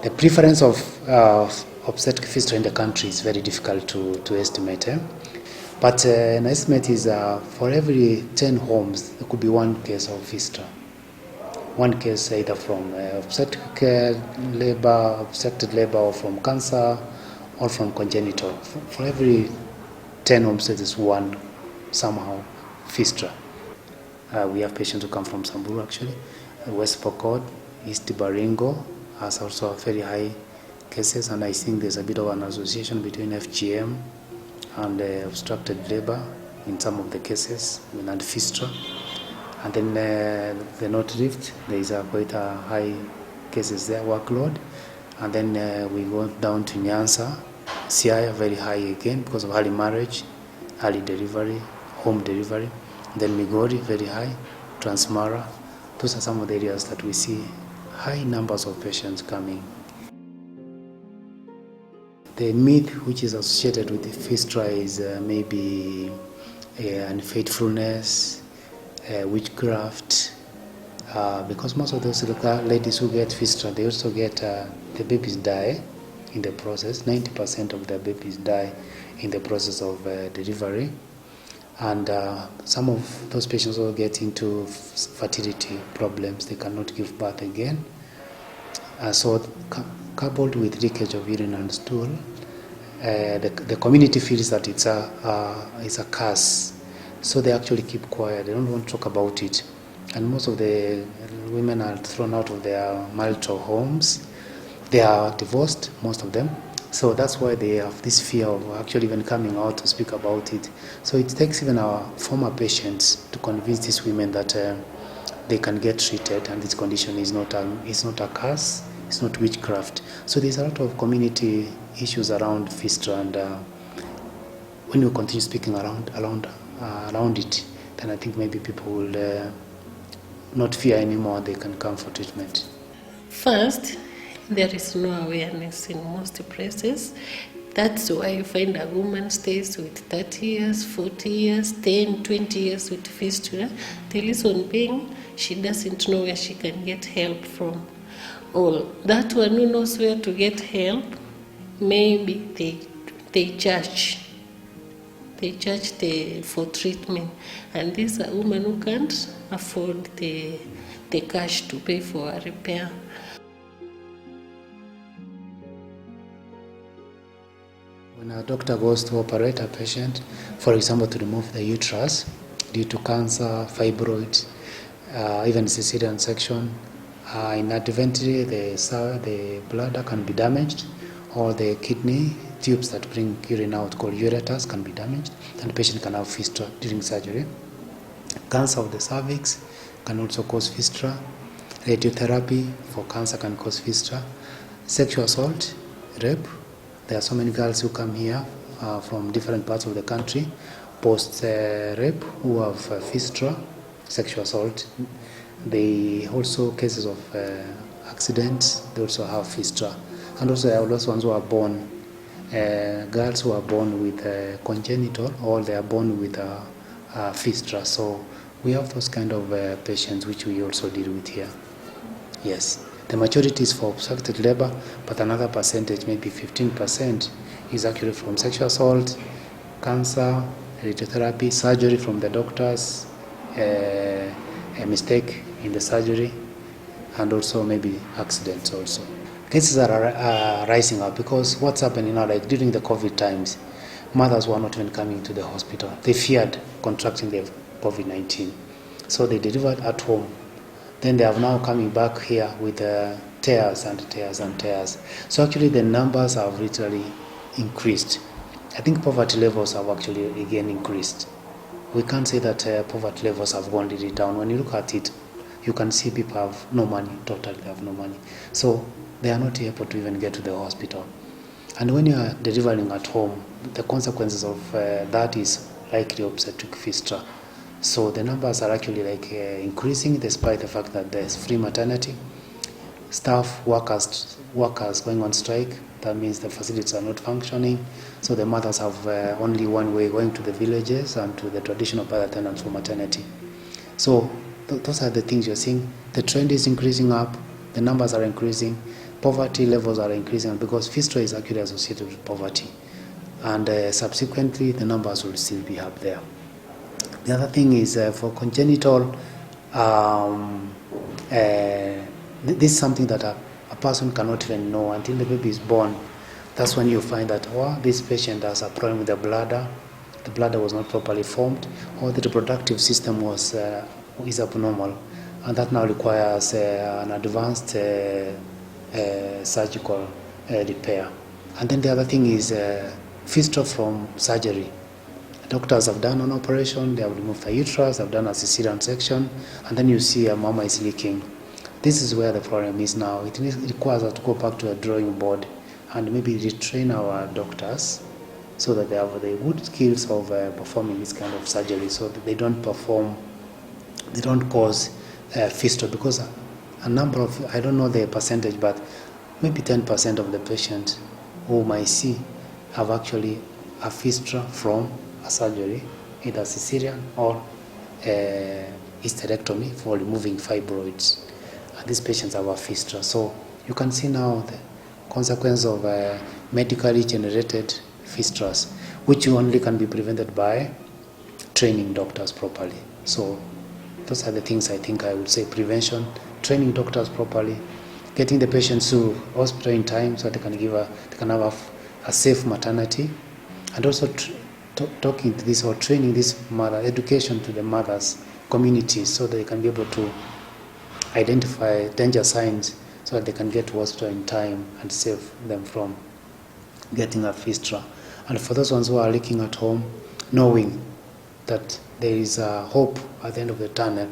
The preference of obstetric fistula in the country is very difficult to estimate. But an estimate is for every 10 homes, there could be one case of fistula. One case either from obstetric labor, obstructed labor, or from cancer, or from congenital. For every 10 homes, there is one somehow fistula. We have patients who come from Samburu actually, West Pokot, East Baringo has also very high cases, and I think there's a bit of an association between FGM and obstructed labor in some of the cases, and fistula. And then the North Rift, there is quite a high cases there, workload. And then we go down to Nyanza, Siaya, very high again because of early marriage, early delivery, home delivery. Then Migori, very high, Transmara. Those are some of the areas that we see high numbers of patients coming. The myth which is associated with the fistula is maybe unfaithfulness, witchcraft, because most of those ladies who get fistula, they also get, the babies die in the process. 90% of the babies die in the process of delivery. And some of those patients will get into fertility problems. They cannot give birth again. So coupled with leakage of urine and stool, the community feels that it's a curse. So they actually keep quiet. They don't want to talk about it. And most of the women are thrown out of their marital homes. They are divorced, most of them. So that's why they have this fear of actually even coming out to speak about it. So it takes even our former patients to convince these women that they can get treated, and this condition is not a curse, it's not witchcraft. So there's a lot of community issues around fistula, and when we continue speaking around it, then I think maybe people will not fear anymore. They can come for treatment. First, there is no awareness in most places. That's why you find a woman stays with 30 years, 40 years, 10, 20 years with fistula. The reason being, she doesn't know where she can get help from. Or that one who knows where to get help, maybe they charge for treatment. And these are women who can't afford the cash to pay for a repair. When a doctor goes to operate a patient, for example, to remove the uterus due to cancer, fibroids, even cesarean section, inadvertently the bladder can be damaged, or the kidney tubes that bring urine out, called ureters, can be damaged, and the patient can have fistula during surgery. Cancer of the cervix can also cause fistula. Radiotherapy for cancer can cause fistula. Sexual assault, rape. There are so many girls who come here from different parts of the country post-rape who have fistula, sexual assault. They also cases of accidents, they also have fistula. And also there are those ones who are born, girls who are born with congenital, or they are born with fistula. So we have those kind of patients which we also deal with here. Yes. The majority is for obstructed labor, but another percentage, maybe 15%, is actually from sexual assault, cancer, radiotherapy, surgery from the doctors, a mistake in the surgery, and also maybe accidents also. Cases are rising up because what's happening now, like during the COVID times, mothers were not even coming to the hospital. They feared contracting the COVID-19. So they delivered at home. Then they are now coming back here with tears and tears and tears. So actually the numbers have literally increased. I think poverty levels have actually again increased. We can't say that poverty levels have gone really down. When you look at it, you can see people have no money, totally have no money. So they are not able to even get to the hospital. And when you are delivering at home, the consequences of that is likely obstetric fistula. So the numbers are actually increasing despite the fact that there's free maternity. Staff, workers going on strike. That means the facilities are not functioning. So the mothers have only one way, going to the villages and to the traditional birth attendants for maternity. So those are the things you're seeing. The trend is increasing up. The numbers are increasing. poverty levels are increasing because fistula is actually associated with poverty, and subsequently the numbers will still be up there. The other thing is for congenital, this is something that a person cannot even know until the baby is born. That's when you find that, this patient has a problem with the bladder was not properly formed, or the reproductive system is abnormal, and that now requires an advanced surgical repair. And then the other thing is fistula from surgery. Doctors have done an operation, they have removed the uterus, they've done a cesarean section, and then you see a mama is leaking. This is where the problem is now. It requires us to go back to a drawing board and maybe retrain our doctors so that they have the good skills of performing this kind of surgery, so that they don't cause fistula, because a number of, I don't know the percentage, but maybe 10% of the patients whom I see have actually a fistula from a surgery, either cesarean or hysterectomy for removing fibroids. And these patients have a fistula. So you can see now the consequence of medically generated fistulas, which only can be prevented by training doctors properly. So those are the things I think I would say: prevention, training doctors properly, getting the patients to hospital in time so they can have a safe maternity, and also talking to this or training this mother, education to the mothers, communities, so that they can be able to identify danger signs so that they can get to hospital in time and save them from getting a fistula. And for those ones who are leaking at home, knowing that there is a hope at the end of the tunnel,